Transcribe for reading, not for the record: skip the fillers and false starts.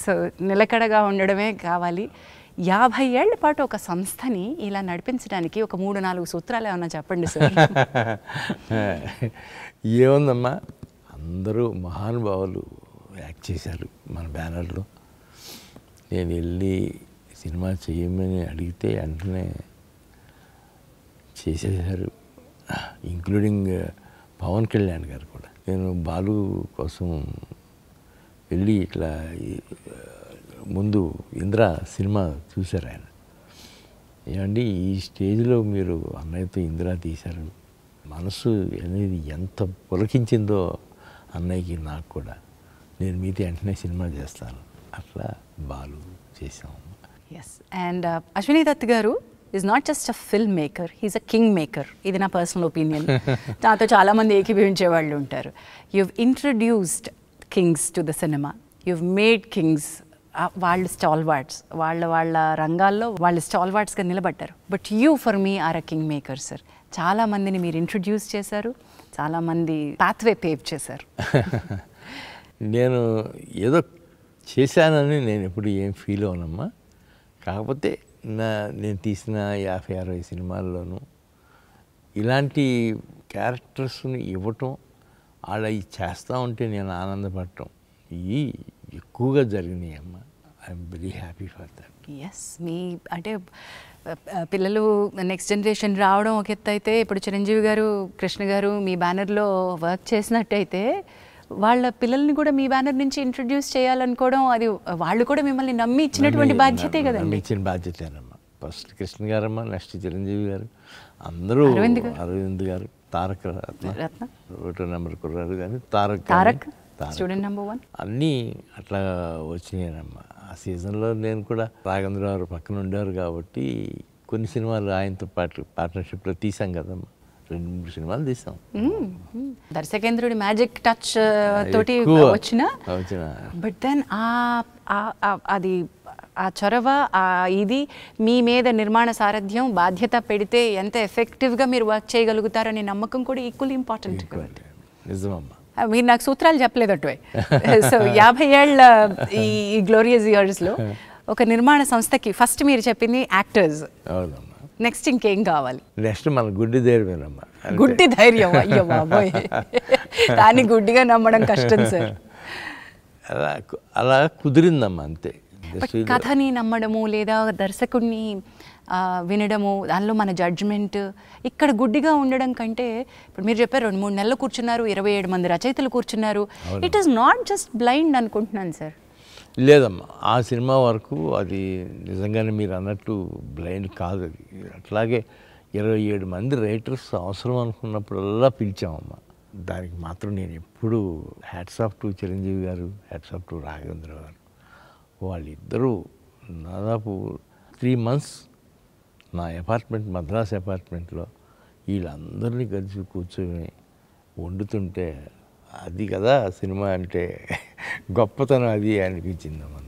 So నిలకడగా ఉండడమే కావాలి. 50 ఏళ్ల పాటు ఒక సంస్థని ఇలా నడిపించడానికి ఒక 3-4 సూత్రాలు ఏమన్నా చెప్పండి సార్. ఏముందమ్మా, అందరూ మహానుభావులు యాక్ట్ చేశారు మన బ్యానర్లో. నేను వెళ్ళి సినిమా చేయమని అడిగితే వెంటనే చేసేసారు, ఇంక్లూడింగ్ పవన్ కళ్యాణ్ గారు కూడా. నేను బాలు కోసం వెళ్ళి ఇట్లా ముందు ఇంద్ర సినిమా చూశారు ఆయన. ఏమండి ఈ స్టేజ్లో మీరు అన్నయ్యతో ఇంద్ర తీశారు, మనసు అనేది ఎంత పులకించిందో అన్నయ్యకి నాకు కూడా, నేను మీతో వెంటనే సినిమా చేస్తాను, అట్లా బాలు చేసాము. ఎస్. అండ్ అశ్విని దత్ గారు is not just a film maker, he's a king maker. ఇది నా పర్సనల్ ఒపీనియన్. నాతో చాలామంది ఏకీభవించే వాళ్ళు ఉంటారు. You've introduced kings to the cinema, you've made kings. వాళ్ళు స్టాల్వార్డ్స్, వాళ్ళ రంగాల్లో వాళ్ళు స్టాల్వార్డ్స్గా నిలబడ్డారు. But you for me are a king maker sir. చాలామందిని మీరు ఇంట్రడ్యూస్ చేశారు, చాలామంది పాత్వే పేవ్ చేశారు. నేను ఏదో చేశానని నేను ఎప్పుడు ఏం ఫీల్ అవనమ్మా. కాకపోతే నేను తీసిన 50-60 సినిమాల్లోనూ ఇలాంటి క్యారెక్టర్స్ని ఇవ్వటం, అలా చేస్తూ ఉంటే నేను ఆనందపడటం ఇవి ఎక్కువగా జరిగినాయి అమ్మ. I'm very happy for that. Yes. మీ అంటే పిల్లలు నెక్స్ట్ జనరేషన్ రావడం ఒక ఎత్తు అయితే, ఇప్పుడు చిరంజీవి గారు, కృష్ణ గారు మీ బ్యానర్లో వర్క్ చేసినట్టయితే వాళ్ళ పిల్లల్ని కూడా మీ బ్యానర్ నుంచి ఇంట్రడ్యూస్ చేయాలనుకోవడం, అది వాళ్ళు కూడా మిమ్మల్ని నమ్మి ఇచ్చినటువంటి బాధ్యతే కదండి. ఇచ్చిన బాధ్యతేనమ్మా. ఫస్ట్ కృష్ణ గారమ్మా, నెక్స్ట్ చిరంజీవి గారు, అందరూ అరవింద్ గారు, తారక రత్న, ఒకటో నెంబర్ కుర్రారు కానీ తారక్ స్టూడెంట్ నెంబర్ 1 అన్నీ అట్లా వచ్చినాయనమ్మా. ఆ సీజన్లో నేను కూడా రాఘవేంద్రరావు పక్కన ఉండేవారు కాబట్టి కొన్ని సినిమాలు ఆయనతో పాటు పార్ట్నర్షిప్లో తీసాం కదమ్మా. 2-3 సినిమాలు తీసాం. దర్శకేంద్రుడి మ్యాజిక్ టచ్ తోటి వచ్చిన, బట్ దెన్ అది ఆ చొరవ, ఇది మీ మీద నిర్మాణ సారథ్యం బాధ్యత పెడితే ఎంత ఎఫెక్టివ్గా మీరు వర్క్ చేయగలుగుతారనే నమ్మకం కూడా ఈక్వల్లీ ఇంపార్టెంట్. నిజమమ్మా. మీరు నాకు సూత్రాలు చెప్పలేదు అటువే. సో 50 ఏళ్ల ఈ గ్లోరియస్ ఇయర్స్లో ఒక నిర్మాణ సంస్థకి ఫస్ట్ మీరు చెప్పింది యాక్టర్స్. అవునమ్మా. నెక్స్ట్ ఇంకేం కావాలి? నెక్స్ట్ మన గుడ్డి ధైర్యమేనమ్మా. గుడ్డి ధైర్యం, అయ్యో బాబోయ్, దాన్ని గుడ్డిగా నమ్మడం కష్టం సార్. అలా కుదిరిందమ్మా అంతే. కథని నమ్మడము లేదా దర్శకుడిని వినడము, దానిలో మన జడ్జ్మెంట్, ఇక్కడ గుడ్డిగా ఉండడం కంటే, ఇప్పుడు మీరు చెప్పారు 2-3 నెలలు కూర్చున్నారు, 27 మంది రచయితలు కూర్చున్నారు. It is not just blind అనుకుంటున్నాను సార్. లేదమ్మా, ఆ సినిమా వరకు అది నిజంగానే మీరు అన్నట్టు బ్లైండ్ కాదు. అది అట్లాగే 27 మంది రైటర్స్ అవసరం అనుకున్నప్పుడల్లా పిలిచామమ్మా. దానికి మాత్రం నేను ఎప్పుడు హ్యాట్స్ ఆఫ్ టు చిరంజీవి గారు, హ్యాట్స్ ఆఫ్ టు రాఘవేంద్ర గారు. వాళ్ళిద్దరూ దాదాపు 3 months నా అపార్ట్మెంట్, మద్రాస్ అపార్ట్మెంట్లో వీళ్ళందరినీ కలిసి కూర్చొని వండుతుంటే, అది కదా సినిమా అంటే గొప్పతనం అది అనిపించిందమ్మా.